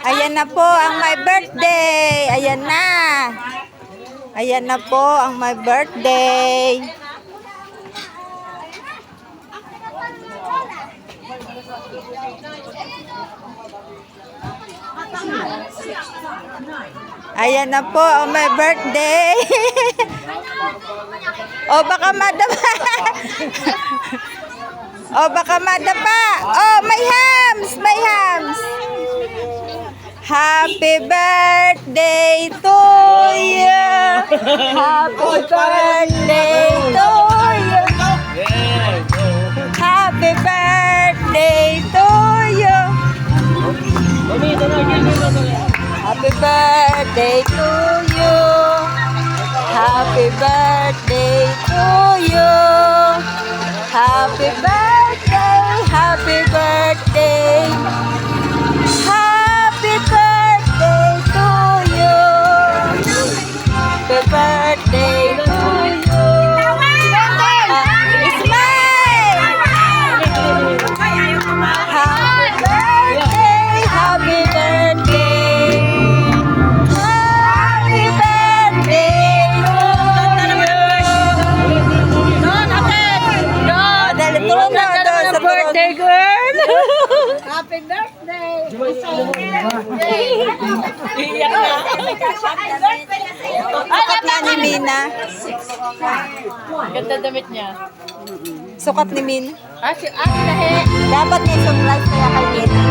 Ayan na po ang my birthday. Ayan na. Ayan na po ang my birthday. Ayan na po ang my birthday. O baka madapa. O baka madapa. Oh, may hams, may hams. Happy birthday to you. Happy birthday to you. Happy birthday to you. Happy birthday to you. Happy birthday to you. Happy birthday, happy birthday. Happy birthday to you. Happy birthday to you. Smile! Happy birthday, happy birthday. Happy birthday to you. Dali, tulong na doon sa birthday girl. Happy birthday! Iyak na. Sukat nga ni Mina. Ganda damit niya. Sukat ni Min. Lahi. Dapat may surprise kaya kay Mina.